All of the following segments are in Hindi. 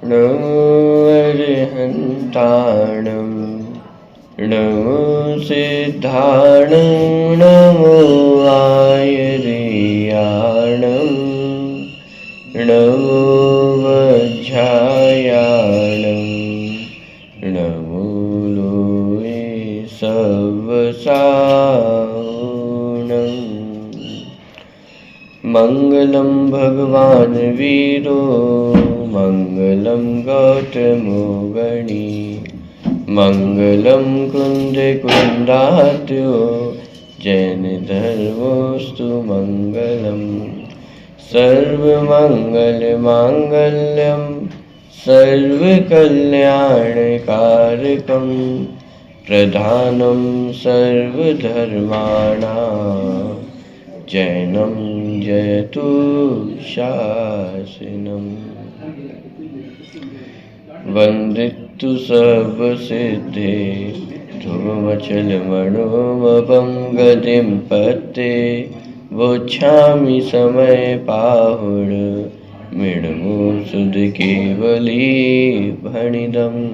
नमो अरिहन्ताणं नमो सिद्धाणं नमो आयुर्याणं नमो वज्रायाणं नमो लोये सवसानं। मंगलं भगवान् वीरो मंगलं गौतमो गणी मंगलं कुन्दकुन्दात्यो जैनधर्मोऽस्तु मंगलम्। सर्वमङ्गलमाङ्गल्यं सर्वकल्याणकारकं प्रधानं सर्वधर्माणां जैनं जयतु शासनम्। वन्दितु सर्वसिद्धे ध्रुवमचलमणोमपं गतिं पत्ते वोच्छामि समयपाहुड मृण्मो सुध केवली भणिदम्।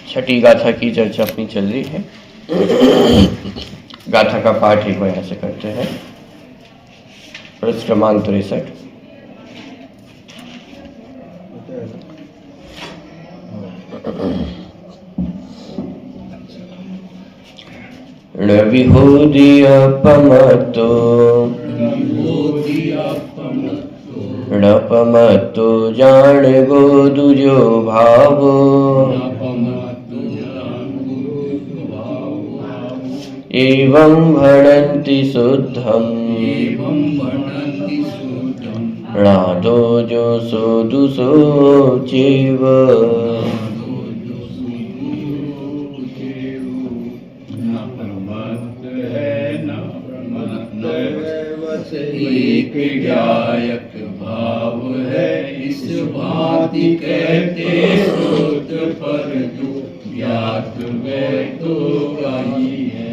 छठी गाथा की चर्चा अपनी चल रही है। गाथा का पाठ एक बार यहाँ से करते हैं। पृष्ठ क्रमांक 63। णविहोदियपमतो णपमतो जान गोदुजो भावो एवं भणन्ति शुद्धम् णादो जो सोदुसो चैव। एक गायक भाव है इस भांति कहते सोच पर जो ज्ञात वे तो गाई है।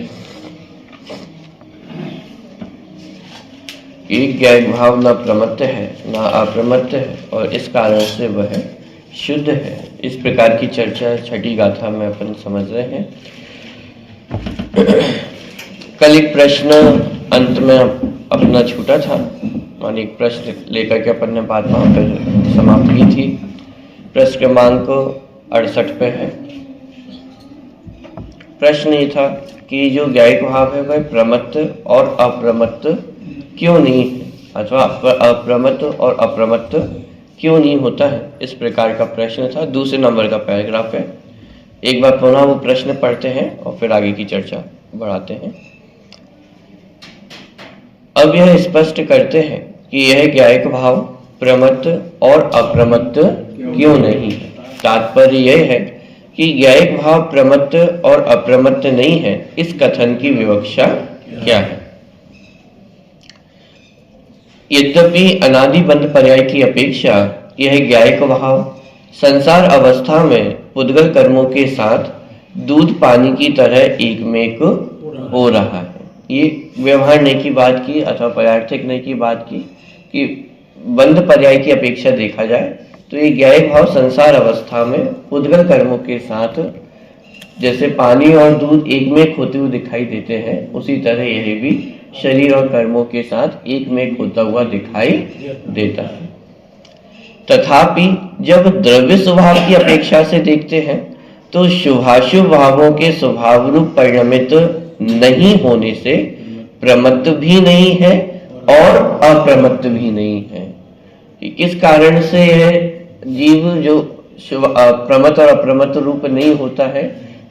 एक गायक भाव न प्रमत्त है न अप्रमत्त है और इस कारण से वह शुद्ध है। इस प्रकार की चर्चा छठी गाथा में अपन समझ रहे हैं। कल एक प्रश्न अंत में अपना छूटा था, मान एक प्रश्न लेकर के अपन ने बात वहां पर समाप्त की थी। प्रश्न क्रमांक 68 पे है। प्रश्न ये था कि जो गायक भाव है वह प्रमत्त और अप्रमत्त क्यों नहीं है, अथवा अप्रमत्त और अप्रमत्त क्यों नहीं होता है। इस प्रकार का प्रश्न था। दूसरे नंबर का पैराग्राफ है। एक बार पुनः वो प्रश्न पढ़ते हैं और फिर आगे की चर्चा बढ़ाते हैं। अब यह स्पष्ट करते हैं कि यह गायक भाव प्रमत्त और अप्रमत्त क्यों नहीं है। तात्पर्य यह है कि गायक भाव प्रमत्त और अप्रमत्त नहीं है, इस कथन की विवक्षा क्या है। यद्यपि अनादि बंध पर्याय की अपेक्षा यह गायक भाव संसार अवस्था में पुद्गल कर्मों के साथ दूध पानी की तरह एकमेक हो रहा है। ये व्यवहार ने की बात की अथवा पर्यार्थिक ने की बात की कि बंध पर्याय की अपेक्षा देखा जाए तो ये गायक भाव संसार अवस्था में पुद्गल कर्मों के साथ जैसे पानी और दूध एकमेक होते हुए दिखाई देते हैं, उसी तरह यह भी शरीर और कर्मों के साथ एकमेक होता हुआ दिखाई देता है। तथापि जब द्रव्य स्वभाव की अपेक्षा से देखते हैं तो शुभाशुभ भावों के स्वभाव रूप परिणमित नहीं होने से प्रमत्त भी नहीं है और अप्रमत्त भी नहीं है। किस कारण से यह जीव जो प्रमत्त और अप्रमत्त रूप नहीं होता है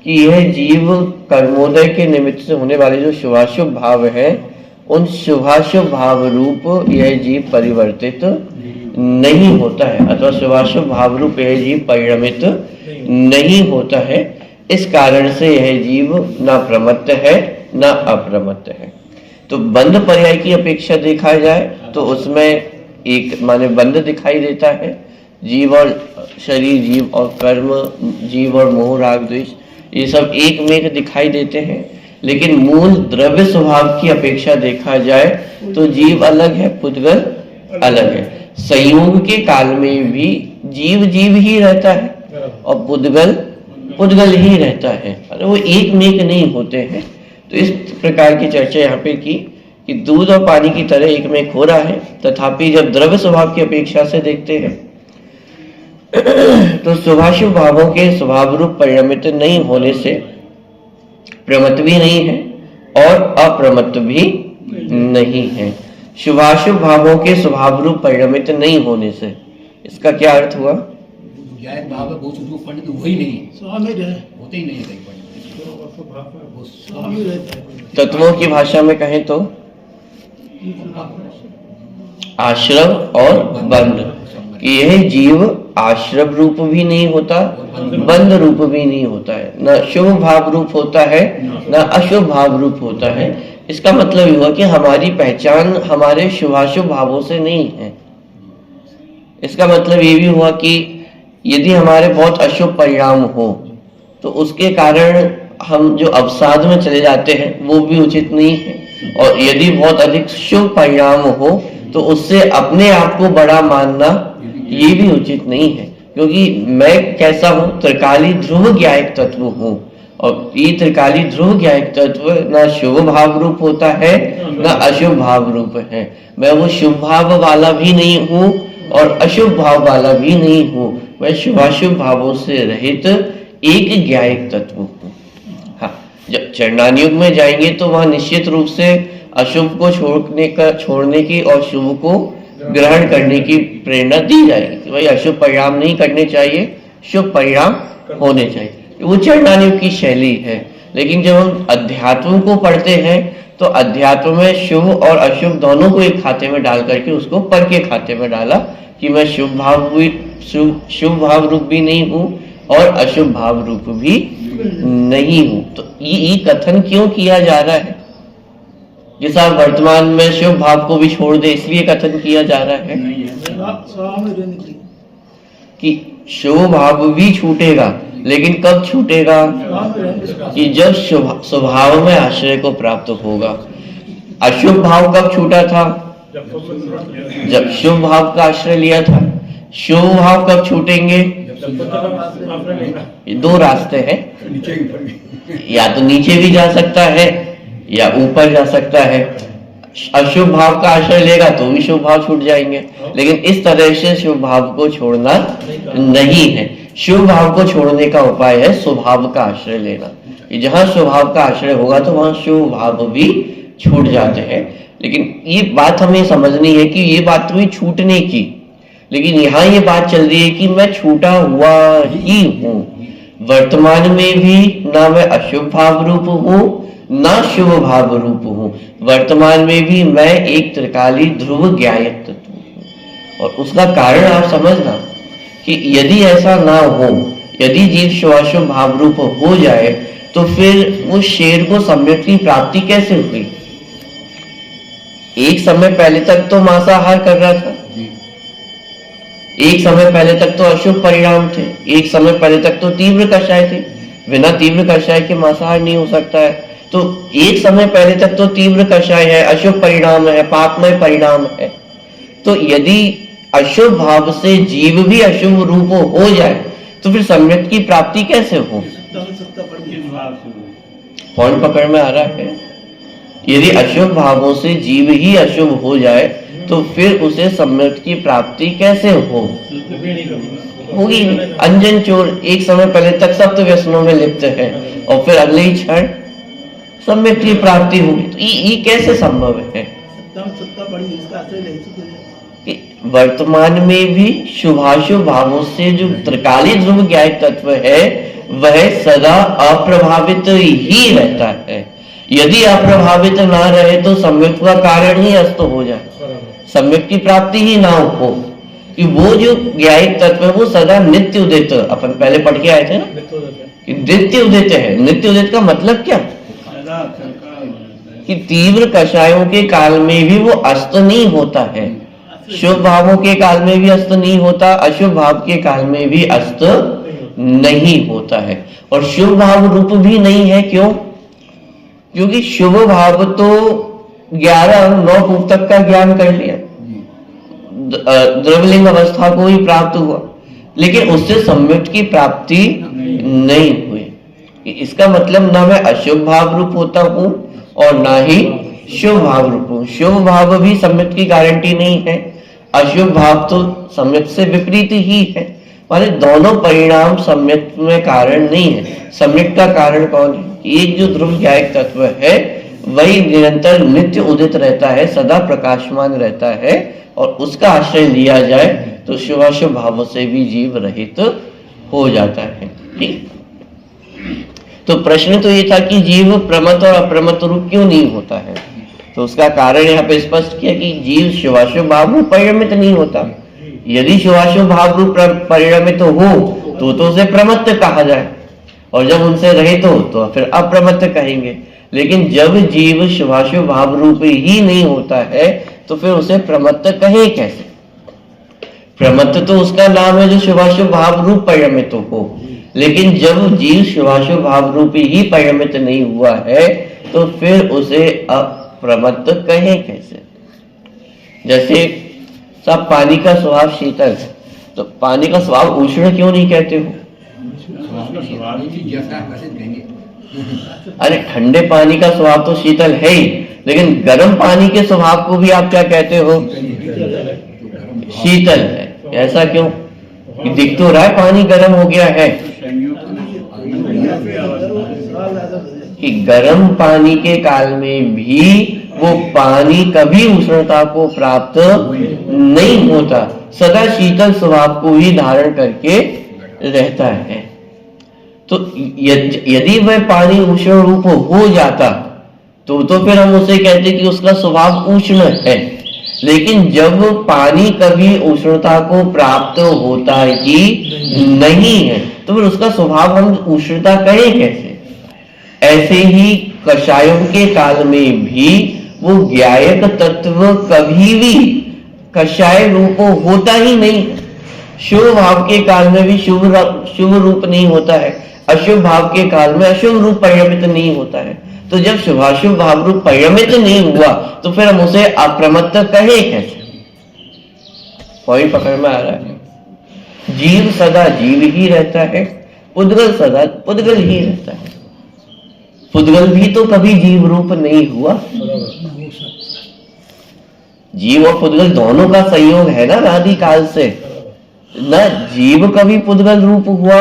कि यह जीव कर्मोदय के निमित्त से होने वाले जो शुभाशुभ भाव है उन शुभाशुभ भाव रूप यह जीव परिवर्तित नहीं होता है, अथवा शुभाशुभ भाव रूप यह जीव परिणमित नहीं होता है। इस कारण से यह जीव न प्रमत्त है न अप्रमत्त है। तो बंध पर्याय की अपेक्षा देखा जाए तो उसमें एक माने बंध दिखाई देता है। जीव और शरीर, जीव और कर्म, जीव और मोह राग द्वेष, ये सब एक में दिखाई देते हैं। लेकिन मूल द्रव्य स्वभाव की अपेक्षा देखा जाए तो जीव अलग है, पुद्गल अलग है। संयोग के काल में भी जीव जीव ही रहता है और पुद्गल पुद्गल ही रहता है, वो एक में एक नहीं होते हैं। तो इस प्रकार की चर्चा यहाँ पे की कि दूध और पानी की तरह एक में एक हो रहा है, तथापि जब द्रव्य स्वभाव की अपेक्षा से देखते हैं तो शुभाशुभ भावों के स्वभाव रूप परिणमित नहीं होने से प्रमत्त भी नहीं है और अप्रमत्त भी नहीं है। शुभाशुभ भावों के स्वभाव रूप परिणमित नहीं होने से इसका क्या अर्थ हुआ? ज्ञायक भाव है, वो जो पंडित वही नहीं होते ही नहीं है कहीं पंडित। तत्वों की भाषा में कहें तो आश्रम और बंध, कि यह जीव आश्रम रूप भी नहीं होता, बंध रूप भी नहीं होता है, न शुभ भाव रूप होता है न अशुभ भाव रूप होता है। इसका मतलब ये हुआ कि हमारी पहचान हमारे शुभाशुभ भावों से नहीं है। इसका मतलब ये भी हुआ कि यदि हमारे बहुत अशुभ परिणाम हो तो उसके कारण हम जो अवसाद में चले जाते हैं वो भी उचित नहीं है, और यदि बहुत अधिक शुभ परिणाम हो तो उससे अपने आप को बड़ा मानना ये भी उचित नहीं है, क्योंकि मैं कैसा हूँ? त्रिकाली ध्रुव ज्ञायक तत्व हूँ, और ये त्रिकाली ध्रुव ज्ञायक तत्व ना शुभ भाव रूप होता है ना अशुभ भाव रूप है। मैं वो शुभ भाव वाला भी नहीं हूँ और अशुभ भाव वाला भी नहीं हूँ, मैं शुभाशुभ भावों से रहित एक ज्ञायक तत्व हूँ। हाँ, जब चरणान युग में जाएंगे तो वहां निश्चित रूप से अशुभ को छोड़ने की और शुभ को ग्रहण करने की प्रेरणा दी जाएगी कि भाई अशुभ परिणाम नहीं करने चाहिए, शुभ परिणाम होने चाहिए। वो चरणान युग की शैली है। लेकिन जब हम अध्यात्म को पढ़ते हैं तो अध्यात्म में शुभ और अशुभ दोनों को एक खाते में डाल करके उसको पर के खाते में डाला कि मैं शुभ भाव रूप भी नहीं हूँ और अशुभ भाव रूप भी नहीं हूँ। तो ये कथन क्यों किया जा रहा है? जिस आप वर्तमान में शुभ भाव को भी छोड़ दे, इसलिए कथन किया जा रहा है कि शुभ भाव भी छूटेगा, लेकिन कब छूटेगा? कि जब स्वभाव में आश्रय को प्राप्त होगा। अशुभ भाव कब छूटा था? जब शुभ भाव का आश्रय लिया था। शुभ भाव कब छूटेंगे? दो रास्ते हैं, या तो नीचे भी जा सकता है या ऊपर जा सकता है। अशुभ भाव का आश्रय लेगा तो भी शुभ भाव छूट जाएंगे, लेकिन इस तरह से शुभ भाव को छोड़ना नहीं है। शुभ भाव को छोड़ने का उपाय है स्वभाव का आश्रय लेना। जहां स्वभाव का आश्रय होगा तो वहां शुभ भाव भी छूट जाते हैं। लेकिन ये बात हमें समझनी है कि ये बात तो हुई छूटने की, लेकिन यहाँ ये बात चल रही है कि मैं छूटा हुआ ही हूँ। वर्तमान में भी ना मैं अशुभ भाव रूप हूँ ना शुभ भाव रूप हूँ। वर्तमान में भी मैं एक त्रिकाली ध्रुव ज्ञायक तत्व हूँ। और उसका कारण आप समझना कि यदि ऐसा ना हो, यदि जीव शुभाशुभ भाव रूप हो जाए तो फिर उस शेर को सम्यक की प्राप्ति कैसे हुई? एक समय पहले तक तो मांसाहार कर रहा था, एक समय पहले तक तो अशुभ परिणाम थे, एक समय पहले तक तो तीव्र कषाय थे। बिना तीव्र कषाय के मांसाहार नहीं हो सकता है। तो एक समय पहले तक तो तीव्र कषाय है, अशुभ परिणाम है, पापमय परिणाम है। तो यदि अशुभ भाव से जीव भी अशुभ रूप हो जाए तो फिर सम्यक की प्राप्ति कैसे हो? पॉइंट पकड़ में आ रहा है? यदि अशुभ भावों से जीव ही अशुभ हो जाए तो फिर उसे सम्यक की प्राप्ति कैसे होगी? अंजन चोर एक समय पहले तक सप्त व्यसनों में लिप्त है और फिर अगले ही क्षण सम्यक की प्राप्ति होगी। तो ये कैसे संभव है? कि वर्तमान में भी शुभाशुभ भावों से जो त्रिकाली ध्रुव ज्ञायक तत्व है वह सदा अप्रभावित ही रहता है। यदि अप्रभावित ना रहे तो सम्यक का कारण ही अस्त हो जाए, सम्यक की प्राप्ति ही ना हो। कि वो जो ज्ञायक तत्व है वो सदा नित्य उदित, अपन पहले पढ़ के आए थे ना कि नित्य उदित है। नित्य उदित का मतलब क्या? कि तीव्र कषायों के काल में भी वो अस्त नहीं होता है, शुभ भावों के काल में भी अस्त नहीं होता, अशुभ भाव के काल में भी अस्त नहीं होता है, और शुभ भाव रूप भी नहीं है। क्यों? क्योंकि शुभ भाव तो 11-9 कूप तक का ज्ञान कर लिया, द्रवलिंग अवस्था को ही प्राप्त हुआ, लेकिन उससे सम्यक की प्राप्ति नहीं हुई। इसका मतलब ना मैं अशुभ भाव रूप होता हूं और ना ही शुभ भाव रूप हूं। शुभ भाव भी सम्यक की गारंटी नहीं है, अशुभ भाव तो सम्यक से विपरीत ही है। माने दोनों परिणाम सम्यक में कारण नहीं है। सम्यक का कारण कौन है? एक जो ध्रुव ज्ञायक तत्व है वही निरंतर नित्य उदित रहता है, सदा प्रकाशमान रहता है, और उसका आश्रय लिया जाए तो शुभाशुभ भावों से भी जीव रहित हो जाता है। ठीक, तो प्रश्न तो ये था कि जीव प्रमत्त और अप्रमत्त रूप क्यों नहीं होता है, तो उसका कारण यहाँ पे स्पष्ट किया कि जीव शुभाशुभ भाव रूप परिणमित नहीं होता। यदि शुभाशुभ भाव रूप परिणमित हो तो उसे प्रमत्त कहा जाए, और जब उनसे रहित हो तो फिर अप्रमत्त कहेंगे। लेकिन जब जीव शुभाशुभ भाव रूप ही नहीं होता है तो फिर उसे प्रमत्त कहे कैसे? प्रमत्त तो उसका नाम है जो शुभाशुभ भाव रूप परिणमित हो, लेकिन जब जीव शुभाशुभ भाव रूप ही परिणमित नहीं हुआ है तो फिर उसे अप्रमत्त कहे कैसे? जैसे सब पानी का स्वभाव शीतल है, तो पानी का स्वभाव उष्ण क्यों नहीं कहते हो? अरे ऐसे पानी का स्वभाव तो शीतल है ही, लेकिन गर्म पानी के स्वभाव को भी आप क्या कहते हो? शीतल है। ऐसा क्यों? दिख तो रहा है पानी गर्म हो गया है। कि गर्म पानी के काल में भी वो पानी कभी उष्णता को प्राप्त नहीं होता, सदा शीतल स्वभाव को ही धारण करके रहता है। तो यदि वह पानी उष्ण रूप हो जाता तो फिर हम उसे कहते कि उसका स्वभाव उष्ण है। लेकिन जब पानी कभी उष्णता को प्राप्त होता ही नहीं है तो फिर उसका स्वभाव हम उष्णता कहें कैसे? ऐसे ही कषायों के काल में भी वो ज्ञायक तत्व कभी भी कषाय रूप होता ही नहीं। शुभ भाव के काल में भी शुभ रूप नहीं होता है, अशुभ भाव के काल में अशुभ रूप परिणमित नहीं होता है। तो जब शुभाशुभ भाव रूप परिणमित नहीं हुआ तो फिर हम उसे अप्रमत्त कहे कैसे? पॉइंट पकड़ में आ रहा है? जीव सदा जीव ही रहता है, पुद्गल सदा पुद्गल ही रहता है। पुद्गल भी तो कभी जीव रूप नहीं हुआ। जीव और पुद्गल दोनों का संयोग है ना अनादि काल से। न जीव कभी पुद्गल रूप हुआ,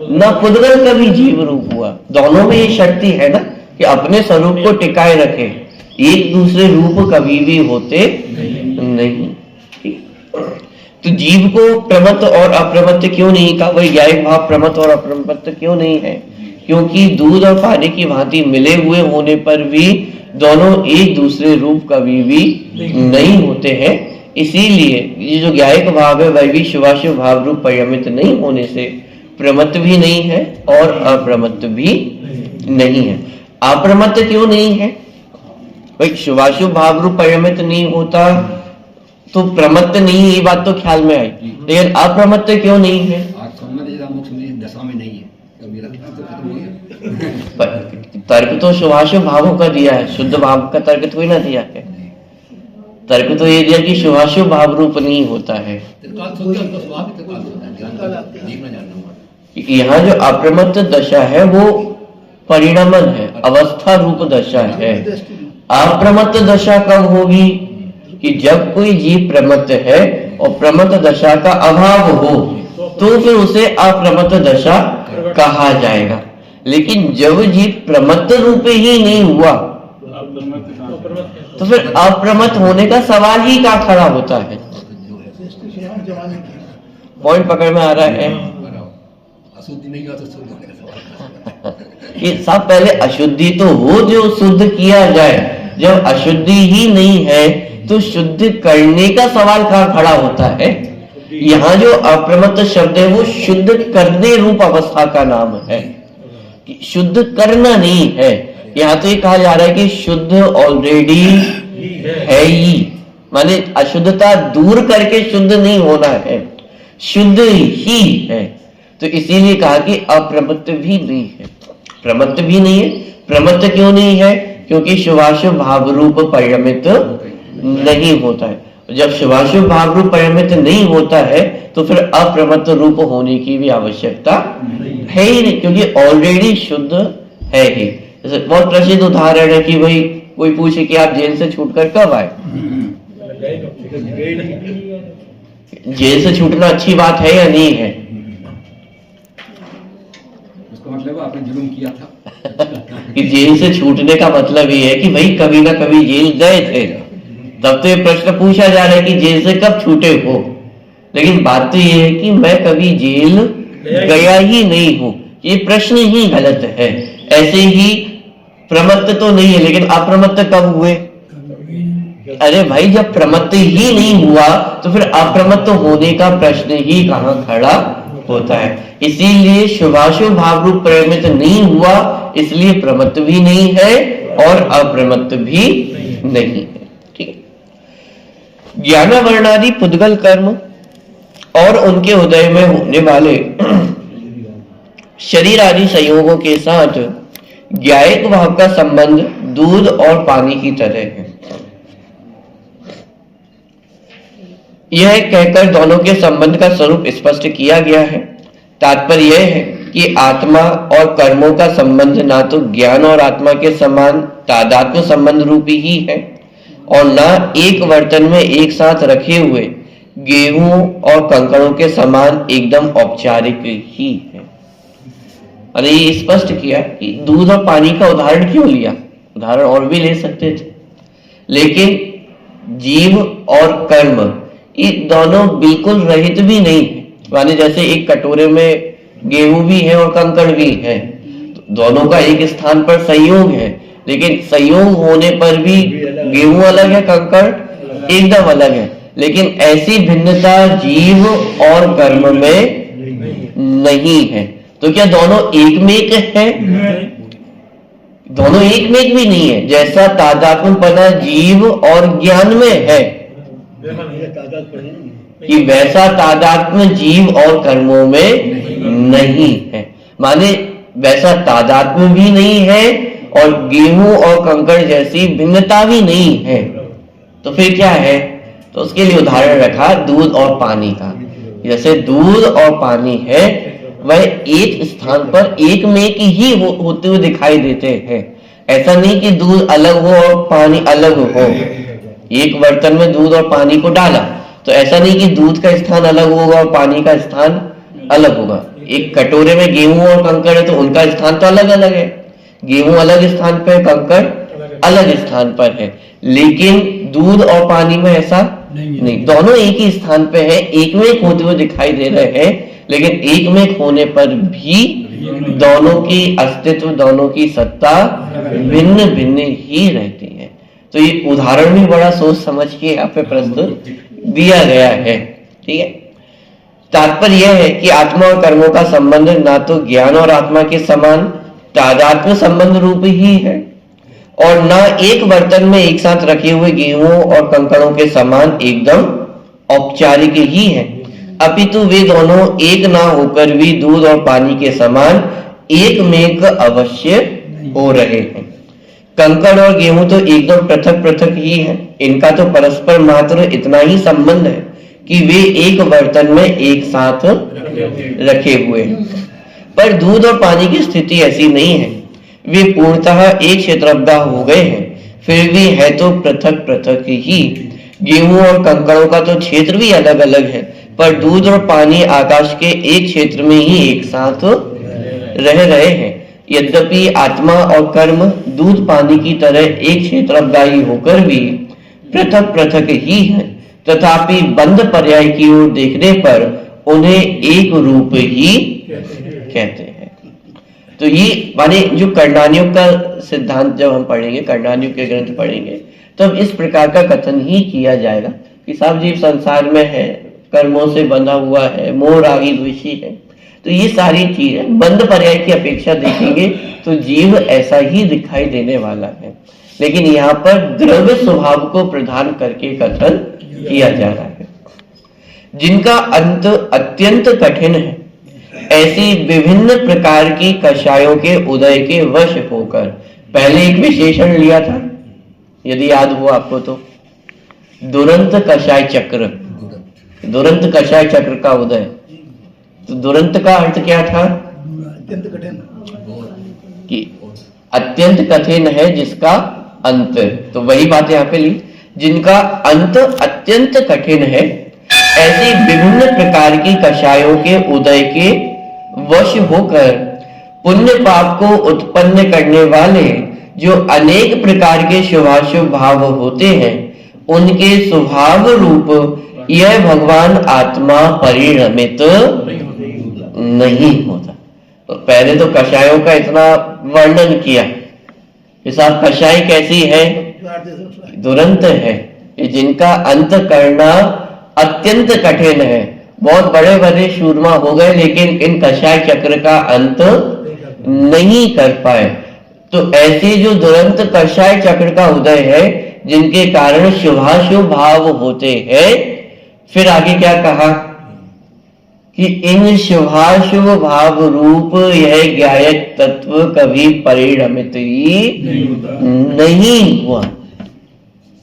न पुद्गल कभी जीव रूप हुआ। दोनों में ये शक्ति है ना कि अपने स्वरूप को टिकाए रखे, एक दूसरे रूप कभी भी होते नहीं। तो जीव को प्रमत्त और अप्रमत्त क्यों नहीं कहा? वही ज्ञायक भाव प्रमत्त और अप्रमत्त क्यों नहीं है? क्योंकि दूध और पानी की भांति मिले हुए होने पर भी दोनों एक दूसरे रूप कभी भी नहीं होते हैं। इसीलिए ये जो ज्ञायक भाव है वह भी शुभाशुभ भाव रूप परिणमित नहीं होने से प्रमत्त भी नहीं है और अप्रमत्त भी नहीं है। अप्रमत्त क्यों नहीं है? भाई शुभाशुभ भाव रूप परिणमित नहीं होता तो प्रमत्त नहीं, ये बात तो ख्याल में आई, लेकिन अप्रमत्त क्यों नहीं है? दशा में नहीं है। तर्क तो शुभाशुभ भावों का दिया है, शुद्ध भाव का तर्क थोड़ी ना दिया है। तर्क तो ये दिया कि शुभाशुभ भाव रूप नहीं होता है। यहाँ जो अप्रमत्त दशा है वो परिणमन है, अवस्था रूप दशा है। अप्रमत्त दशा कब होगी? कि जब कोई जीव प्रमत्त है और प्रमत्त दशा का अभाव हो तो फिर उसे अप्रमत्त दशा कहा जाएगा। लेकिन जब जीव प्रमत्त रूप ही नहीं हुआ तो फिर अप्रमत्त होने का सवाल ही क्या खड़ा होता है? पॉइंट पकड़ में आ रहा है? अशुद्धि नहीं तो कि सब पहले अशुद्धि तो हो जो शुद्ध किया जाए। जब अशुद्धि ही नहीं है तो शुद्ध करने का सवाल कहाँ खड़ा होता है? यहाँ जो अप्रमत्त शब्द है वो शुद्ध करने रूप अवस्था का नाम है, शुद्ध करना नहीं है। यहाँ तो ये कहा जा रहा है कि शुद्ध ऑलरेडी है ही, माने अशुद्धता दूर करके शुद्ध नहीं होना है, शुद्ध ही है। तो इसीलिए कहा कि अप्रमत्त भी नहीं है, प्रमत्त भी नहीं है। प्रमत्त क्यों नहीं है? क्योंकि शुभाशुभ भाव रूप परिणमित नहीं होता है। जब शुभाशुभ भाव रूप परिणमित नहीं होता है तो फिर अप्रमत्त रूप होने की भी आवश्यकता है ही नहीं, क्योंकि ऑलरेडी शुद्ध है ही। जैसे बहुत प्रसिद्ध उदाहरण है कि भाई कोई पूछे कि आप जेल से छूटकर कब आए। जेल से छूटना अच्छी बात है या नहीं है? उसका मतलब आपने जुल्म किया था। कि जेल से छूटने का मतलब ये है कि भाई कभी ना कभी जेल गए थे, तब तो ये प्रश्न पूछा जा रहा है कि जेल से कब छूटे हो। लेकिन बात तो ये है कि मैं कभी जेल गया ही नहीं हूं, ये प्रश्न ही गलत है। ऐसे ही प्रमत्त तो नहीं है, लेकिन अप्रमत्त कब हुए? अरे भाई जब प्रमत्त ही नहीं हुआ तो फिर अप्रमत्त होने का प्रश्न ही कहां खड़ा होता है। इसीलिए शुभाशुभ भाव रूप परिणमित नहीं हुआ, इसलिए प्रमत्त भी नहीं है और अप्रमत्त भी नहीं है। ठीक है। ज्ञानावरणादि पुद्गल कर्म और उनके उदय में होने वाले शरीर आदि संयोगों के साथ ज्ञायक भाव का संबंध दूध और पानी की तरह है। यह कहकर दोनों के संबंध का स्वरूप स्पष्ट किया गया है। तात्पर्य यह है कि आत्मा और कर्मों का संबंध ना तो ज्ञान और आत्मा के समान तादात्म्य संबंध रूपी ही है और ना एक बर्तन में एक साथ रखे हुए गेहूं और कंकड़ों के समान एकदम औपचारिक ही है। अरे ये स्पष्ट किया कि दूध और पानी का उदाहरण क्यों लिया, उदाहरण और भी ले सकते थे, लेकिन जीव और कर्म ये दोनों बिल्कुल रहित भी नहीं है। माने जैसे एक कटोरे में गेहूं भी है और कंकड़ भी है, तो दोनों का एक स्थान पर संयोग है, लेकिन संयोग होने पर भी गेहूं अलग है, कंकड़ एकदम अलग है। लेकिन ऐसी भिन्नता जीव और कर्म में नहीं है। तो क्या दोनों एक में एक है? दोनों एक में एक भी नहीं है। जैसा तादात्म्यपना जीव और ज्ञान में है कि वैसा तादात्म्य जीव और कर्मों में नहीं है। माने वैसा तादात्म्य भी नहीं है और गेहूं और कंकड़ जैसी भिन्नता भी नहीं है। तो फिर क्या है? तो उसके लिए उदाहरण रखा दूध और पानी का। जैसे दूध और पानी है वह एक स्थान पर एक में एक ही होते हुए दिखाई देते हैं। ऐसा नहीं कि दूध अलग हो और पानी अलग हो। एक बर्तन में दूध और पानी को डाला तो ऐसा नहीं कि दूध का स्थान अलग होगा और पानी का स्थान अलग होगा। एक कटोरे में गेहूं और कंकड़ है तो उनका स्थान तो अलग अलग है। गेहूं अलग स्थान पर, कंकड़ अलग स्थान पर है। लेकिन दूध और पानी में ऐसा नहीं, दोनों एक ही स्थान पे है, एक में एक होते हुए दिखाई दे रहे हैं, लेकिन एक में एक होने पर भी दोनों की अस्तित्व, दोनों की सत्ता भिन्न भिन्न ही रहती है। तो ये उदाहरण भी बड़ा सोच समझ के यहाँ पे प्रस्तुत दिया गया है। ठीक है। तात्पर्य यह है कि आत्मा और कर्मों का संबंध ना तो ज्ञान और आत्मा के समान तादात्म्य संबंध रूप ही है और ना एक बर्तन में एक साथ रखे हुए गेहूं और कंकड़ों के समान एकदम औपचारिक ही है। अपितु वे दोनों एक ना होकर भी दूध और पानी के समान एक में अवश्य हो रहे हैं। कंकड़ और गेहूं तो एकदम पृथक पृथक ही है। इनका तो परस्पर मात्र इतना ही संबंध है कि वे एक बर्तन में एक साथ रखे हुए हैं। पर दूध और पानी की स्थिति ऐसी नहीं है। वे पूर्णतः एक क्षेत्रबद्ध हो गए हैं, फिर भी है तो पृथक पृथक ही। गेहूं और कंकड़ों का तो क्षेत्र भी अलग अलग है, पर दूध और पानी आकाश के एक क्षेत्र में ही एक साथ रह रहे हैं। यद्यपि आत्मा और कर्म दूध पानी की तरह एक क्षेत्रबद्ध होकर भी पृथक पृथक ही है, तथापि बंध पर्याय की ओर देखने पर उन्हें एक रूप ही कहते हैं। तो ये माने जो कर्णानुयोग का सिद्धांत जब हम पढ़ेंगे, कर्णानुयोग के ग्रंथ पढ़ेंगे, तब इस प्रकार का कथन ही किया जाएगा कि सब जीव संसार में है, कर्मों से बंधा हुआ है, मोह रागी द्वेषी है। तो ये सारी चीजें बंध पर्याय की अपेक्षा देखेंगे तो जीव ऐसा ही दिखाई देने वाला है। लेकिन यहाँ पर द्रव्य स्वभाव को प्रधान करके कथन किया जा रहा है। जिनका अंत अत्यंत कठिन है, ऐसी विभिन्न प्रकार की कषायों के उदय के वश होकर पहले एक विशेषण लिया था, यदि याद हो आपको तो, दुरंत कषाय चक्र। दुरंत कषाय चक्र का उदय। तो दुरंत का अर्थ क्या था? अत्यंत कठिन कि अत्यंत कठिन है जिसका अंत। तो वही बात यहाँ पे ली, जिनका अंत अत्यंत कठिन है, ऐसी विभिन्न प्रकार की कषायों के उदय के वश होकर पुण्य पाप को उत्पन्न करने वाले जो अनेक प्रकार के शुभाशुभ भाव होते हैं, उनके स्वभाव रूप यह भगवान आत्मा परिणमित नहीं होता। तो पहले तो कषायों का इतना वर्णन किया कि साहब कषाय कैसी है? दुरंत है, ये जिनका अंत करना अत्यंत कठिन है। बहुत बड़े बड़े शूरमा हो गए लेकिन इन कषाय चक्र का अंत नहीं कर पाए। तो ऐसे जो दुरंत कषाय चक्र का उदय है, जिनके कारण शुभाशुभ भाव होते हैं, फिर आगे क्या कहा कि इन शुभाशुभ भाव रूप यह ज्ञायक तत्व कभी परिणमित ही नहीं हुआ।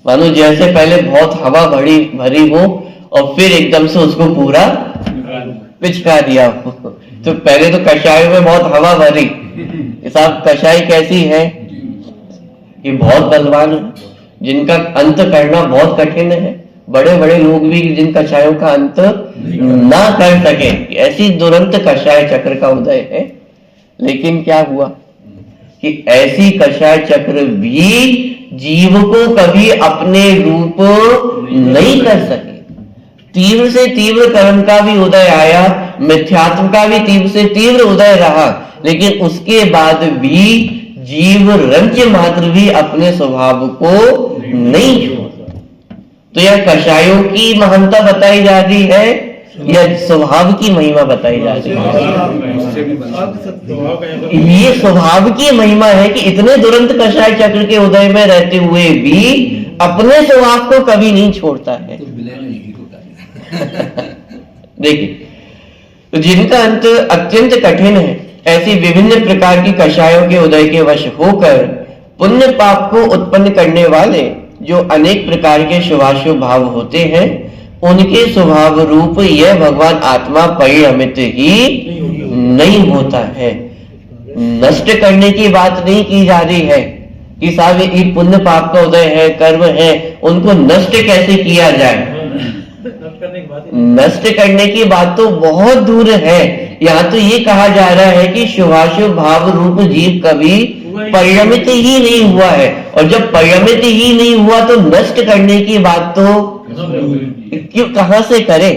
मानो जैसे पहले बहुत हवा भरी हो और फिर एकदम से उसको पूरा पिचका दिया हो। तो पहले तो कषाय में बहुत हवा भरी, साहब कषाय कैसी है? ये बहुत बलवान है, जिनका अंत करना बहुत कठिन है। बड़े बड़े लोग भी जिन कषायों का अंत ना कर सके, ऐसी दुरंत कषाय चक्र का उदय है। लेकिन क्या हुआ कि ऐसी कषाय चक्र भी जीव को कभी अपने रूप नहीं कर सके। तीव्र से तीव्र कर्म का भी उदय आया, मिथ्यात्व का भी तीव्र से तीव्र उदय रहा, लेकिन उसके बाद भी जीव रंच मात्र भी अपने स्वभाव को नहीं छोड़ा। तो यह कषायों की महानता बताई जा रही है या स्वभाव की महिमा बताई जा रही है? ये स्वभाव की महिमा है कि इतने दुरंत कषाय चक्र के उदय में रहते हुए भी अपने स्वभाव को कभी नहीं छोड़ता है। देखिए, तो जिनका अंत अत्यंत कठिन है, ऐसी विभिन्न प्रकार की कषायों के उदय के वश होकर पुण्य पाप को उत्पन्न करने वाले जो अनेक प्रकार के शुभाशुभ भाव होते हैं, उनके स्वभाव रूप यह भगवान आत्मा परिणमित ही नहीं होता है। नष्ट करने की बात नहीं की जा रही है कि साहब ये पुण्य पाप का उदय है, कर्म है, उनको नष्ट कैसे किया जाए। नष्ट करने की बात तो बहुत दूर है। यहाँ तो ये कहा जा रहा है कि शुभाशुभ भाव रूप जीव कभी परिणमित ही नहीं हुआ है, और जब परिणमित ही नहीं हुआ तो नष्ट करने की बात तो क्यों, कहां से करे?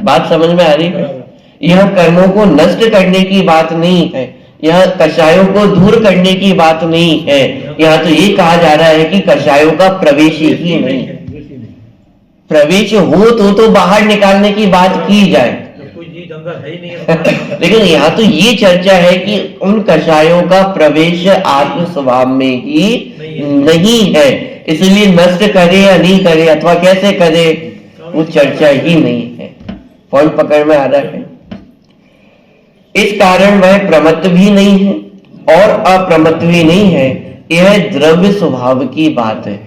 बात समझ में आ रही है? यह कर्मों को नष्ट करने की बात नहीं है, यह कषायों को दूर करने की बात नहीं है। यहाँ तो ये कहा जा रहा है कि कषायों का प्रवेश ही नहीं है। प्रवेश हो तो बाहर निकालने की बात की जाए, लेकिन यहाँ तो ये चर्चा है कि उन कषायों का प्रवेश आत्म स्वभाव में ही नहीं है, इसलिए नष्ट करे या नहीं करे अथवा कैसे करे, वो चर्चा ही नहीं है। पॉइंट पकड़ में आ रहा है? इस कारण वह प्रमत्त भी नहीं है और अप्रमत्त भी नहीं है। यह द्रव्य स्वभाव की बात है।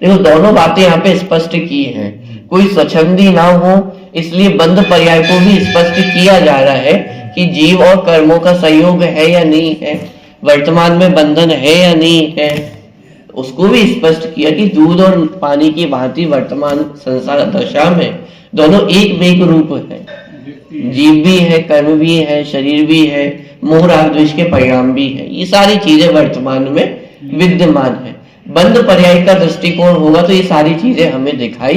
देखो, दोनों बातें यहाँ पे स्पष्ट की हैं, कोई स्वच्छंदी ना हो, इसलिए बंध पर्याय को भी स्पष्ट किया जा रहा है कि जीव और कर्मों का संयोग है या नहीं है, वर्तमान में बंधन है या नहीं है। उसको भी स्पष्ट किया कि दूध और पानी की भांति वर्तमान संसार दशा में दोनों एक में रूप है। जीव भी है, कर्म भी है, शरीर भी है, मोह राग द्वेष के परिणाम भी है। ये सारी चीजें वर्तमान में विद्यमान है। बंध पर्याय का दृष्टिकोण होगा तो ये सारी चीजें हमें दिखाई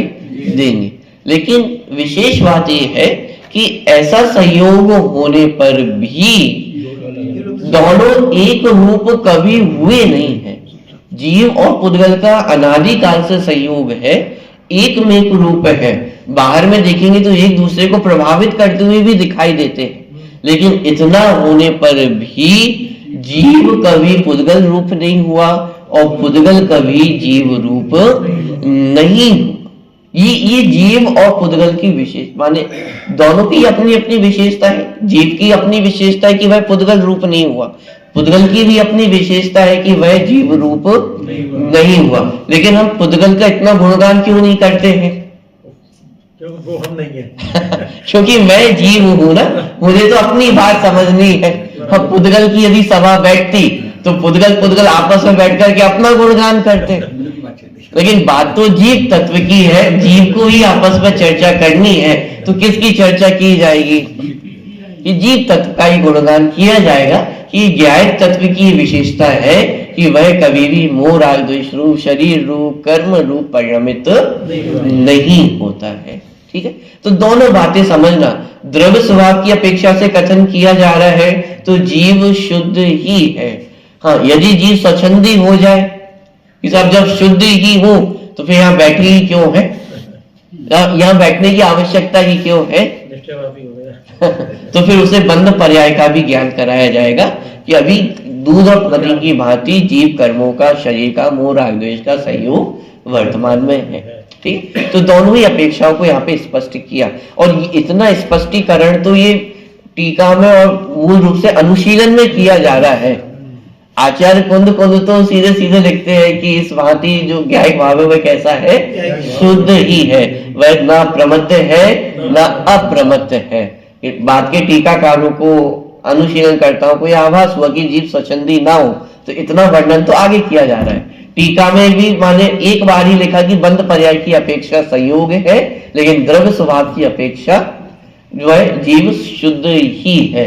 देंगी। लेकिन विशेष बात यह है कि ऐसा संयोग होने पर भी दोनों एक रूप कभी हुए नहीं है। जीव और पुद्गल का अनादि काल से संयोग है, एक में एक रूप है। बाहर में देखेंगे तो एक दूसरे को प्रभावित करते हुए भी दिखाई देते हैं, लेकिन इतना होने पर भी जीव कभी पुद्गल रूप नहीं हुआ और पुद्गल कभी जीव रूप नहीं हुआ। ये जीव और पुद्गल की विशेष, माने दोनों की अपनी अपनी विशेषता है। जीव की अपनी विशेषता है कि वह पुद्गल रूप नहीं हुआ, पुद्गल की भी अपनी विशेषता है कि वह जीव रूप नहीं हुआ, लेकिन हम पुद्गल का इतना गुणगान क्यों नहीं करते हैं? क्योंकि वो हम नहीं है। क्योंकि मैं जीव हूं ना, मुझे तो अपनी बात समझनी है। हम पुद्गल की यदि सभा बैठती तो पुद्गल आपस में बैठ करके अपना गुणगान करते, लेकिन बात तो जीव तत्व की है, जीव को ही आपस में चर्चा करनी है, तो किसकी चर्चा की जाएगी? कि जीव तत्व का ही गुणगान किया जाएगा कि ज्ञायक तत्व की विशेषता है कि वह कभी भी मोह राग द्वेष रूप, शरीर रूप, कर्म रूप परिणमित नहीं होता है। ठीक है, तो दोनों बातें समझना। द्रव्य स्वभाव की अपेक्षा से कथन किया जा रहा है तो जीव शुद्ध ही है। हाँ, यदि जीव स्वच्छंदी हो जाए कि साहब जब शुद्ध ही हो तो फिर यहाँ बैठे ही क्यों है, यहाँ बैठने की आवश्यकता ही क्यों है? निश्चयवादी हो गया। तो फिर उसे बंध पर्याय का भी ज्ञान कराया जाएगा कि अभी दूध और पत्नी की भांति जीव कर्मों का, शरीर का, मोह राग द्वेष का संयोग वर्तमान में है। ठीक, तो दोनों ही अपेक्षाओं को यहाँ पे स्पष्ट किया, और इतना स्पष्टीकरण तो ये टीका में और मूल रूप से अनुशीलन में किया जा रहा है। आचार्य कुंद तो सीधे सीधे लिखते हैं कि इस भांति जो ज्ञायक भाव है वह कैसा है? शुद्ध ही है, वह ना प्रमत्त है ना अप्रमत्त है। बात के टीकाकारों को, अनुशीलन करताओं को यह आभास हुआ कि जीव स्वच्छंदी ना हो, तो इतना वर्णन तो आगे किया जा रहा है। टीका में भी माने एक बार ही लिखा कि बंध पर्याय की अपेक्षा संयोग है, लेकिन द्रव्य स्वभाव की अपेक्षा जो है जीव शुद्ध ही है।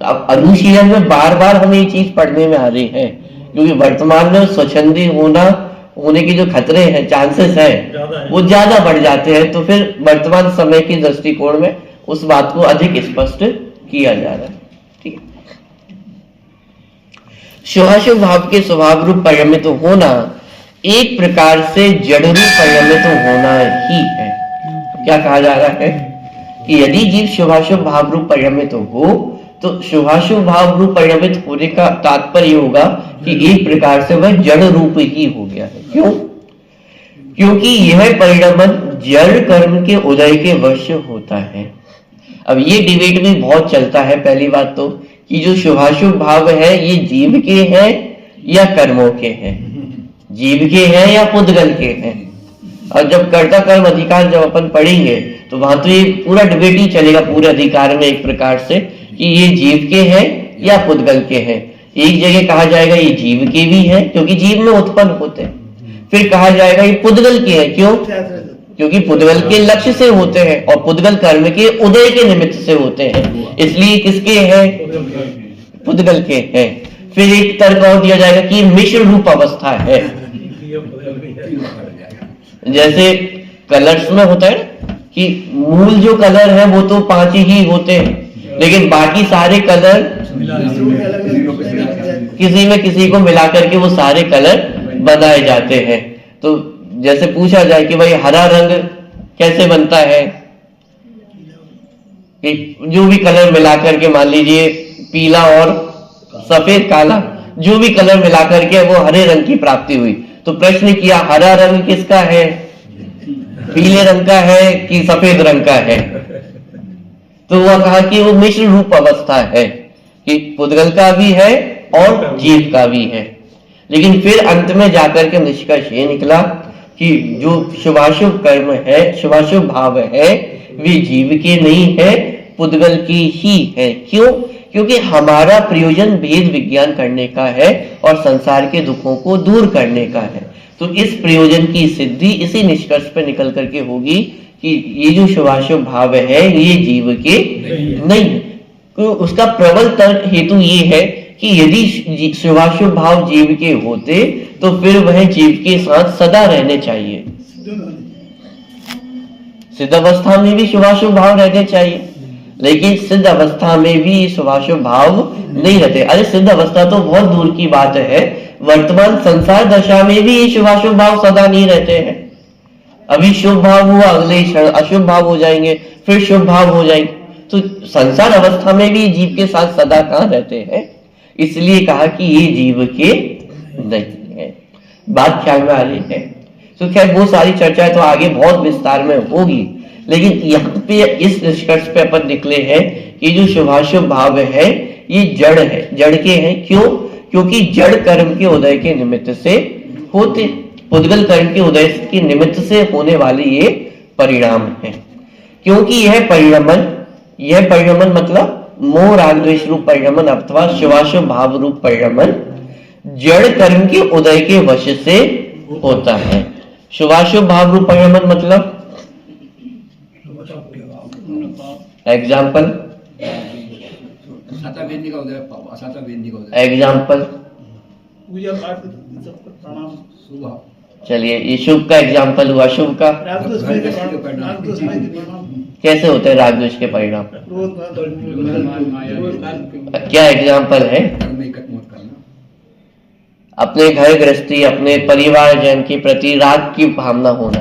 अब अनुशीलन में बार बार हमें ये चीज पढ़ने में आ रही है, क्योंकि वर्तमान में स्वच्छंदी होने के जो खतरे हैं, चांसेस हैं, वो ज्यादा बढ़ जाते हैं। तो फिर वर्तमान समय के दृष्टिकोण में उस बात को अधिक स्पष्ट किया जा रहा है। ठीक है, शुभाशुभ भाव के स्वभाव रूप परिणमित होना एक प्रकार से जड़ रूप परिणमित होना ही है। क्या कहा जा रहा है कि यदि जीव शुभाशुभ भाव रूप परिणमित हो तो शुभाशुभ भाव रूप परिणमित होने का तात्पर्य होगा कि एक प्रकार से वह जड़ रूप ही हो गया है। क्यों? क्योंकि यह परिणमन जड़ कर्म के उदय के वश होता है। अब ये डिबेट भी बहुत चलता है। पहली बात तो कि जो शुभाशुभ भाव है ये जीव के हैं या कर्मों के हैं, जीव के हैं या पुद्गल के हैं। और जब कर्ता कर्म अधिकार जब अपन पढ़ेंगे तो वहां तो ये पूरा डिबेट ही चलेगा पूरे अधिकार में एक प्रकार से कि ये जीव के हैं या पुद्गल के हैं। एक जगह कहा जाएगा ये जीव के भी हैं क्योंकि जीव में उत्पन्न होते हैं, फिर कहा जाएगा ये पुद्गल के हैं। क्यों? क्योंकि पुद्गल के लक्ष्य से होते हैं और पुद्गल कर्म के उदय के निमित्त से होते हैं, इसलिए किसके हैं? पुद्गल के हैं। फिर एक तर्क और दिया जाएगा कि मिश्र रूप अवस्था है। जैसे कलर्स में होता है कि मूल जो कलर है वो तो 5 ही होते हैं, लेकिन बाकी सारे कलर किसी में किसी को मिलाकर के वो सारे कलर बनाए जाते हैं। तो जैसे पूछा जाए कि भाई हरा रंग कैसे बनता है, कि जो भी कलर मिलाकर के, मान लीजिए पीला और सफेद काला, जो भी कलर मिलाकर के वो हरे रंग की प्राप्ति हुई। तो प्रश्न किया हरा रंग किसका है, पीले रंग का है कि सफेद रंग का है? तो वह कहा कि वो मिश्र रूप अवस्था है कि पुद्गल का भी है और जीव का भी है। लेकिन फिर अंत में जाकर के निष्कर्ष ये निकला कि जो शुभाशुभ कर्म है, शुभाशुभ भाव है, वे जीव के नहीं है, पुद्गल की ही है। क्यों? क्योंकि हमारा प्रयोजन भेद विज्ञान करने का है और संसार के दुखों को दूर करने का है। तो इस प्रयोजन की सिद्धि इसी निष्कर्ष पर निकल करके होगी कि ये जो शुभाशुभ भाव है ये जीव के नहीं है। तो उसका प्रबल तर्क हेतु ये है कि यदि शुभाशुभ भाव जीव के होते तो फिर वह जीव के साथ सदा रहने चाहिए। सिद्ध अवस्था में भी शुभाशुभ भाव रहने चाहिए, लेकिन सिद्ध अवस्था में भी शुभाशुभ भाव नहीं रहते। अरे सिद्ध अवस्था तो बहुत दूर की बात है, वर्तमान संसार दशा में भी ये शुभाशुभ भाव सदा नहीं रहते हैं। अभी शुभ भाव हुआ, अगले क्षण अशुभ भाव हो जाएंगे, फिर शुभ भाव हो जाएंगे। तो संसार अवस्था में भी जीव के साथ सदा कहाँ रहते हैं? इसलिए कहा कि ये जीव के नहीं है। बात ख्याल में आ रही है? तो खैर वो सारी चर्चा तो आगे बहुत विस्तार में होगी, लेकिन यहाँ पे इस निष्कर्ष पे अपन निकले हैं कि जो शुभाशुभ भाव है ये जड़ है, जड़ के हैं। क्यों? क्योंकि जड़ कर्म के उदय के निमित्त से होते, पुद्गल कर्म के उदय के निमित्त से होने वाले ये परिणाम है। क्योंकि यह परिणमन मतलब मोह राग द्वेष रूप परिणमन अथवा शुभाशुभ भाव रूप परिणमन जड़ कर्म के उदय के वश से होता है। शुभाशुभ भाव रूप परिणमन मतलब एग्जाम्पल, साता वेदनी का उदय, असाता वेदनी का उदय, एग्जाम्पल पूजा पाठ प्रणाम सुबह चलिए, ये शुभ का एग्जाम्पल हुआ। शुभ का कैसे होते हैं राग द्वेष के परिणाम? क्या एग्जाम्पल है? अपने घर गृहस्थी, अपने परिवार जन के प्रति राग की भावना होना,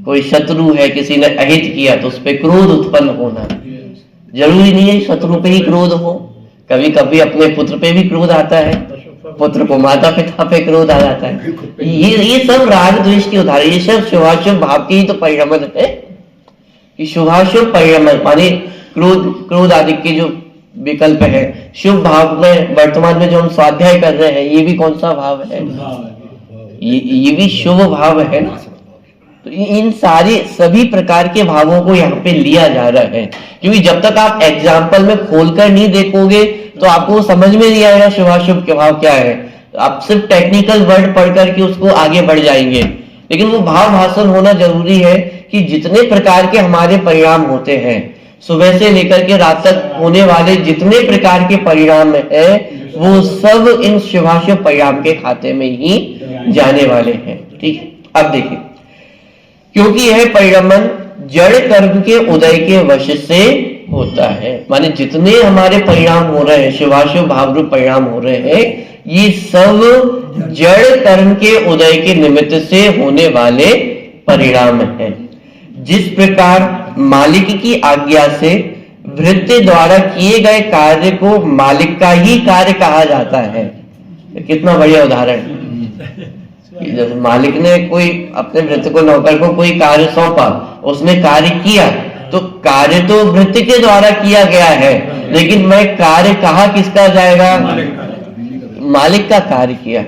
कोई शत्रु है, किसी ने अहित किया तो उस पर क्रोध उत्पन्न होना। जरूरी नहीं है शत्रु पे ही क्रोध हो, कभी कभी अपने पुत्र पे भी क्रोध आता है, पुत्र को माता पिता पे क्रोध आ जाता है। ये सब राग द्वेष के उदाहरण, ये सब शुभाशुभ भाव के ही तो परिणमन है। कि शुभाशुभ परिणमन माने क्रोध आदि के जो विकल्प है। शुभ भाव में वर्तमान में जो हम स्वाध्याय कर रहे हैं, ये भी कौन सा भाव है? ये भी शुभ भाव है ना। तो इन सारे सभी प्रकार के भावों को यहाँ पे लिया जा रहा है, क्योंकि जब तक आप एग्जाम्पल में खोलकर नहीं देखोगे तो आपको समझ में नहीं आएगा शुभाशुभ के भाव क्या है। आप सिर्फ टेक्निकल वर्ड पढ़ करके उसको आगे बढ़ जाएंगे, लेकिन वो भाव भाषण होना जरूरी है कि जितने प्रकार के हमारे परिणाम होते हैं, सुबह से लेकर के रात तक होने वाले जितने प्रकार के परिणाम है, वो सब इन शुभाशुभ परिणाम के खाते में ही जाने वाले हैं। ठीक है, अब देखिए, क्योंकि यह परिणमन जड़ कर्म के उदय के वश से होता है, माने जितने हमारे परिणाम हो रहे हैं, शुभाशुभ भाव रूप परिणाम हो रहे हैं, ये सब जड़ कर्म के उदय के निमित्त से होने वाले परिणाम हैं। जिस प्रकार मालिक की आज्ञा से भृत्य द्वारा किए गए कार्य को मालिक का ही कार्य कहा जाता है। कितना बढ़िया उदाहरण है। जैसे मालिक ने कोई अपने भृत्य को, नौकर को कोई कार्य सौंपा, उसने कार्य किया, तो कार्य तो भृत्य के द्वारा किया गया है, लेकिन मैं कार्य कहा किसका जाएगा? मालिक का कार्य किया।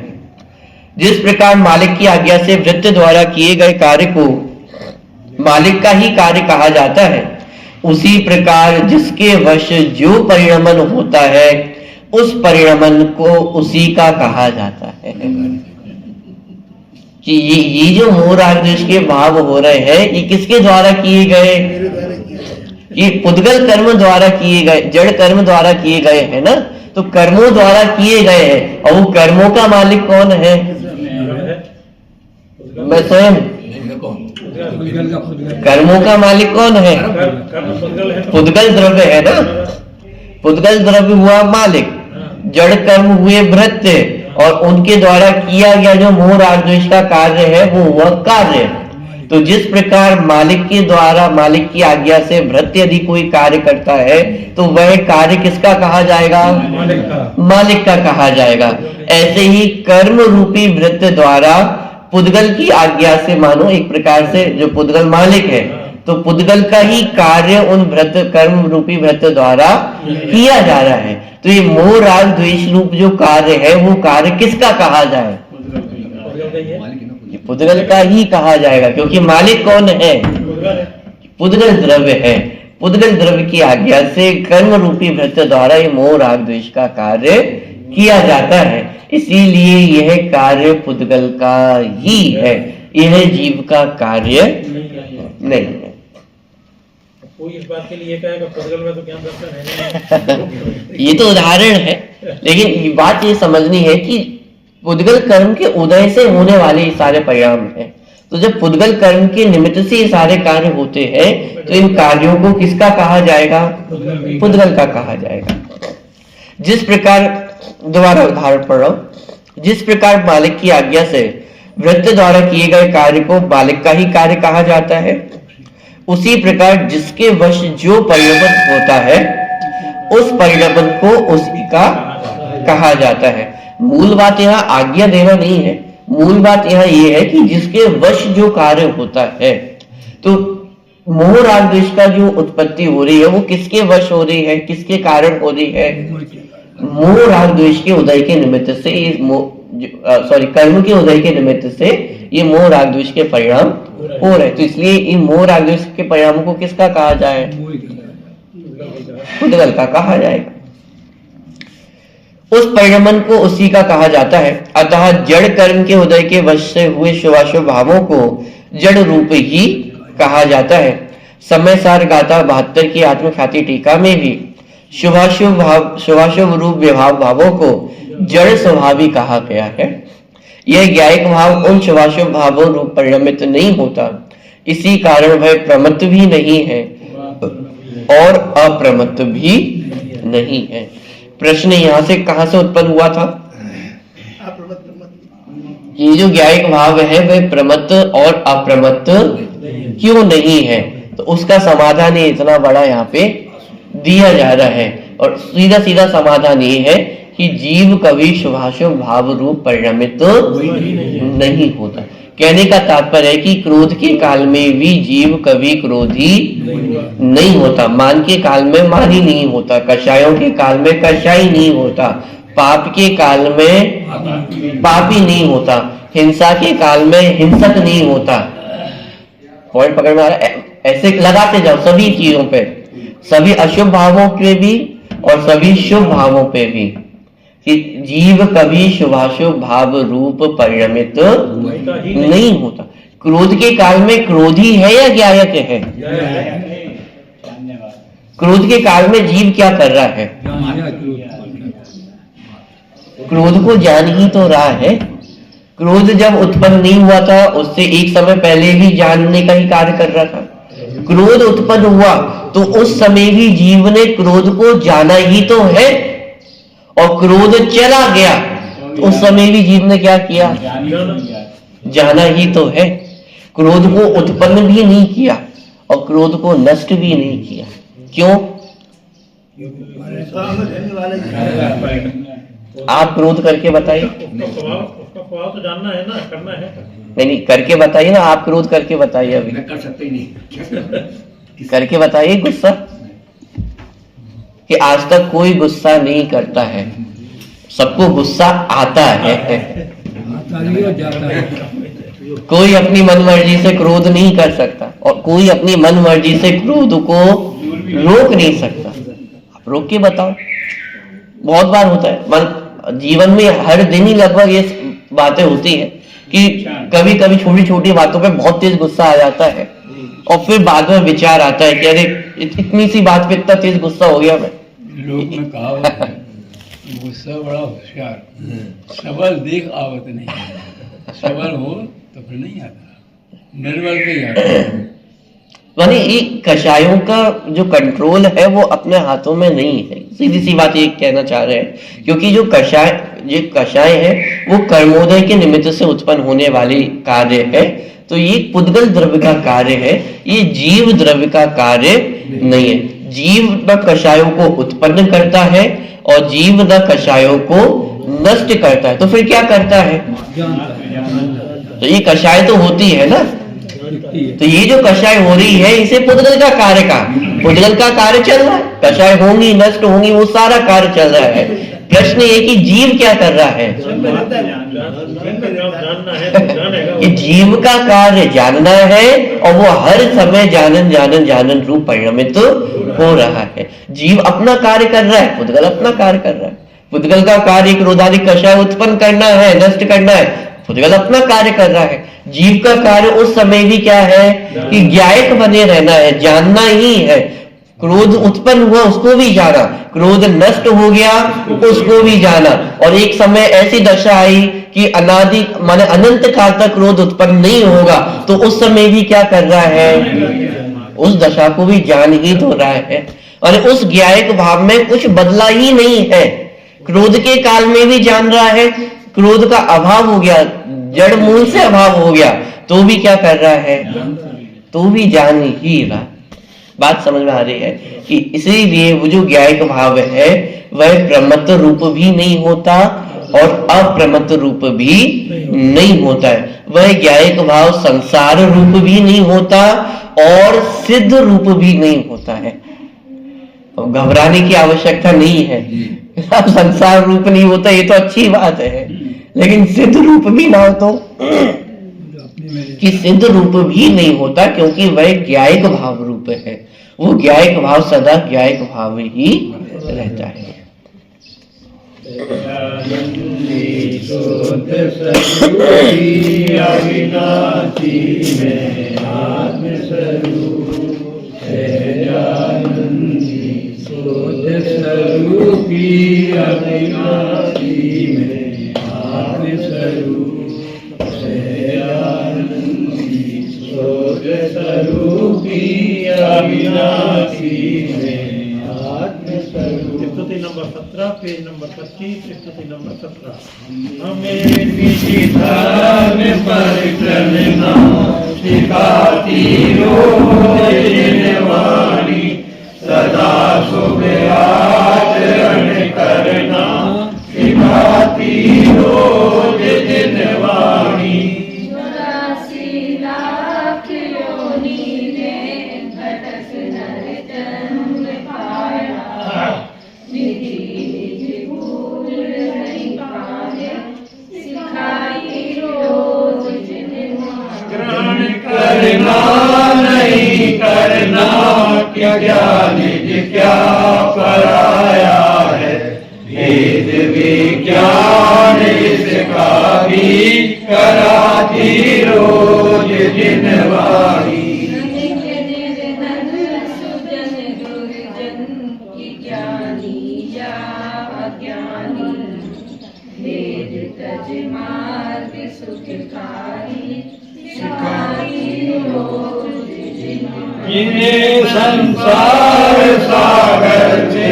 जिस प्रकार मालिक की आज्ञा से भृत्य द्वारा किए गए कार्य को मालिक का ही कार्य कहा जाता है, उसी प्रकार जिसके वश जो परिणमन होता है, उस परिणमन को उसी का कहा जाता है। कि ये जो मोह राग द्वेष के भाव हो रहे हैं, ये किसके द्वारा किए गए? ये पुद्गल कर्म द्वारा किए गए, जड़ कर्म द्वारा किए गए हैं ना। तो कर्मों द्वारा किए गए हैं, और वो कर्मों का मालिक कौन है? मैं स्वयं। कर्मों का मालिक कौन है? पुद्गल द्रव्य है ना। पुद्गल द्रव्य हुआ मालिक, जड़ कर्म हुए भृत्य, और उनके द्वारा किया गया जो मोह राग द्वेष का कार्य है, वो हुआ कार्य। तो जिस प्रकार मालिक के द्वारा, मालिक की आज्ञा से भृत्य यदि कोई कार्य करता है, तो वह कार्य किसका कहा जाएगा? मालिक का कहा जाएगा। ऐसे ही कर्म रूपी भृत्य द्वारा पुद्गल की आज्ञा से, मानो एक प्रकार से जो पुद्गल मालिक है, तो पुद्गल का ही कार्य उन भृत्य, कर्म रूपी भृत्य द्वारा किया जा रहा है। तो ये मोह राग द्वेष रूप जो कार्य है, वो कार्य किसका कहा जाए? पुद्गल का ही कहा जाएगा, क्योंकि मालिक कौन है? पुद्गल द्रव्य है। पुद्गल द्रव्य की आज्ञा से कर्म रूपी भृत्य द्वारा ये मोह राग द्वेष का कार्य किया जाता है। इसीलिए यह कार्य पुद्गल का ही है, यह जीव का कार्य नहीं है। कोई इस बात के लिए कहेगा पुद्गल में तो ज्ञान दर्शन है। ये तो उदाहरण है, लेकिन बात ये समझनी है कि पुद्गल कर्म के उदय से होने वाले ये सारे परिणाम हैं। तो जब पुद्गल कर्म के निमित्त से ये सारे कार्य होते हैं, तो इन कार्यों को किसका कहा जाएगा? पुद्गल का कहा जाएगा। जिस प्रकार, दोबारा उदाहरण पढ़ रहा हूं, जिस प्रकार मालिक की आज्ञा से भृत्य द्वारा किए गए कार्य को मालिक का ही कार्य कहा जाता है, उसी प्रकार जिसके वश जो परिणमन होता है, उस परिणमन को उसी का कहा जाता है। मूल बात यहाँ आज्ञा देना नहीं है, मूल बात यहाँ ये है कि जिसके वश जो कार्य होता है, तो मोह राग द्वेष का जो उत्पत्ति हो रही है, वो किसके वश हो रही है, किसके कारण हो रही है? मोह राग द्वेष के उदय के निमित्त से ये कर्म के उदय के निमित्त से ये मोह राग द्वेष के परिणाम हो रहे। तो इसलिए इन मोह राग द्वेष के परिणामों को किसका कहा जाए? पुद्गल का कहा जाएगा। उस परिणमन को उसी का कहा जाता है। अतः जड़ कर्म के उदय के वश से हुए शुभाशुभ भावों को जड़ रूप ही कहा जाता है। समय सार गाथा 72 की आत्मख्याति टीका में भी शुभाशुभ रूप विभाव भावों को जड़ स्वभावी कहा गया है। यह ज्ञायक भाव उन शुभाशुभ भावों रूप परिणमित नहीं होता, इसी कारण वह प्रमत्त भी नहीं है और अप्रमत्त भी नहीं है। प्रश्न यहां से कहां से उत्पन्न हुआ था? ये जो ज्ञायक भाव है वह प्रमत्त और अप्रमत्त क्यों नहीं है, तो उसका समाधान ये इतना बड़ा यहाँ पे दिया जा रहा है। और सीधा सीधा समाधान ये है कि जीव कभी शुभाशुभ भाव रूप परिणमित नहीं होता। कहने का तात्पर्य है कि क्रोध के काल में भी जीव कभी क्रोधी नहीं होता, मान के काल में मान ही नहीं होता, कषायों के काल में कषाय नहीं होता, पाप के काल में पापी नहीं होता, हिंसा के काल में हिंसक नहीं होता। पॉइंट पकड़ में आ रहा है? ऐसे लगाते जाओ सभी चीजों पे, सभी अशुभ भावों पे भी और सभी शुभ भावों पे भी, कि जीव कभी शुभाशुभ भाव रूप परिणमित नहीं होता। क्रोध के काल में क्रोधी है या ज्ञायक है? क्रोध के काल में जीव क्या कर रहा है? क्रोध को जान ही तो रहा है। क्रोध जब उत्पन्न नहीं हुआ था उससे एक समय पहले भी जानने का ही कार्य कर रहा था। क्रोध उत्पन्न हुआ तो उस समय भी जीव ने क्रोध को जाना ही तो है, और क्रोध चला गया तो उस समय भी जीव ने क्या किया? जाना ही तो है। क्रोध को उत्पन्न भी नहीं किया और क्रोध को नष्ट भी नहीं किया। क्यों? आप क्रोध करके बताइए। उसका स्वभाव तो जानना है ना, करना है। नहीं, करके बताइए ना, आप क्रोध करके बताइए। अभी मैं कर सकता ही नहीं। करके बताइए गुस्सा, कि आज तक कोई गुस्सा नहीं करता है, सबको गुस्सा आता है। कोई अपनी मन मर्जी से क्रोध नहीं कर सकता और कोई अपनी मन मर्जी से क्रोध को रोक नहीं सकता। आप रोक के बताओ। बहुत बार होता है, मन जीवन में हर दिन ही लगभग ये बातें होती है कि कभी कभी छोटी छोटी बातों पे बहुत तेज गुस्सा आ जाता है और फिर बाद में विचार आता है कि अरे इतनी सी बात पे इतना तेज गुस्सा हो गया मैं। लोग में कहावत है, गुस्सा बड़ा होशियार, सबल देख आवत नहीं, सबल हो तो फिर नहीं आता, निर्बल पे ही आता। माने ये कषायों का जो कंट्रोल है वो अपने हाथों में नहीं है, सीधी सी बात ये कहना चाह रहे हैं। क्योंकि जो कषाय है वो कर्मोदय के निमित्त से उत्पन्न होने वाली कार्य है, तो ये पुद्गल द्रव्य का कार्य है, ये जीव द्रव्य का कार्य नहीं है। जीव न कषायों को उत्पन्न करता है और जीव न कषायों को नष्ट करता है। तो फिर क्या करता है? तो ये कषाय तो होती है ना, तो ये जो कषाय हो रही है इसे पुद्गल का कार्य का, पुद्गल का कार्य चल रहा है। कषाय होंगी, नष्ट होंगी, वो सारा कार्य चल रहा है। प्रश्न ये कि जीव क्या कर रहा है? ये जीव का कार्य जानना है और वो हर समय जानन रूप परिणमित हो रहा है। जीव अपना कार्य कर रहा है, पुद्गल अपना कार्य कर रहा है। पुद्गल का कार्य क्रोधादि कषाय उत्पन्न करना है, नष्ट करना है, पुद्गल अपना कार्य कर रहा है। जीव का कार्य उस समय भी क्या है कि ज्ञायक बने रहना है, जानना ही है। क्रोध उत्पन्न हुआ उसको भी जाना, क्रोध नष्ट हो गया उसको भी जाना, और एक समय ऐसी दशा आई कि अनादि माने अनंत काल तक क्रोध उत्पन्न नहीं होगा, तो उस समय भी क्या कर रहा है? उस दशा को भी जान ही तो रहा है। और उस ज्ञायक भाव में कुछ बदला ही नहीं है। क्रोध के काल में भी जान रहा है, क्रोध का अभाव हो गया, जड़ मूल से अभाव हो गया, तो भी क्या कर रहा है? तो भी जान ही रहा। बात समझ में आ रही है कि इसीलिए वो जो ज्ञायक भाव है वह प्रमत्त रूप भी नहीं होता और अप्रमत्त रूप भी नहीं होता है। वह ज्ञायक भाव संसार रूप भी नहीं होता और सिद्ध रूप भी नहीं होता है। घबराने की आवश्यकता नहीं है, अब संसार रूप नहीं होता ये तो अच्छी बात है, लेकिन सिद्ध रूप भी ना हो तो कि सिद्ध रूप भी नहीं होता, क्योंकि वह ज्ञायक भाव रूप है। वो ज्ञायक भाव सदा ज्ञायक भाव ही रहता है। अविनाशी में आत्मस्वरूप शुद्ध स्वरूपी अविनाशी में आत्मस्वरूप शुद्ध स्वरूपी अविनाशी में आत्मस्वरूप। स्तुति नंबर 17, पेज नंबर 25, स्तुति नंबर 17। हमें किसी धर्म पर चलना सिखाती रोज वाणी, सदा सुबह आचरण करना सिखाती रोज वाणी। 84 लाख योनि में भटक नर जन्म पाया, निधि निधि भूल नहीं पाए, सिखाई रोज ग्रहण करना नहीं करना, क्या ज्ञान क्या पराया है, वेद विज्ञान इसका भी कराती रोज जिनवाणी। सुजन गुरुजन की ज्ञानी या अज्ञानी, वेद तज मार्ग सुखकारी, सिखाई रोज जिन्हें संसार सागर से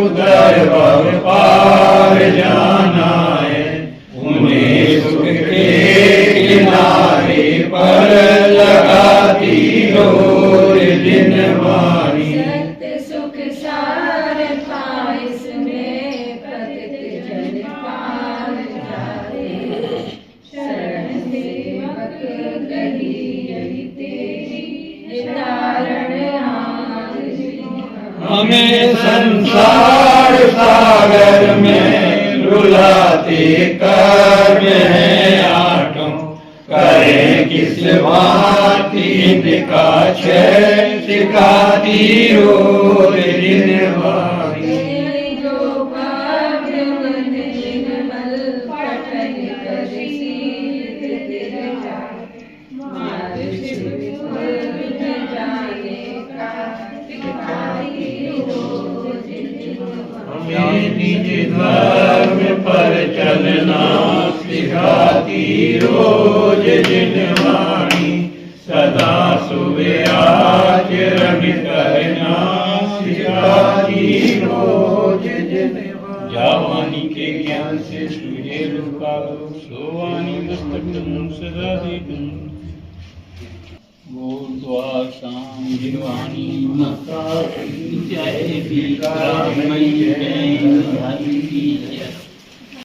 उधर भव पार जाना है, उन्हें सुख के किनारे पर लगाती रोज जिनवाणी। सत्य सुख सार पाइस में पतित जन पार जाते, शरण सेवक गली यही तेरी तारण हमें संसार सागर में रुलाते कर्म है आठों, करें किस भांति इनका क्षय, सिखाती रोज जिनवाणी। जो पाप मन निर्मल पठन कर सीध तिरजा, मार्ग शुद्ध जाने का सिखाई रोज हमें निज धर्म पर चलना सिखाती रोज जिनवाणी, सदा सुबह आचरण करना सिखाती रोज जिनवाणी। जावानी के ज्ञान से तुझे रुकाओ, सोवानी मस्तकम सदा देखूं, गोद्वासाम जिनवाणी मका जय विक्रामयी जय हरि की जय।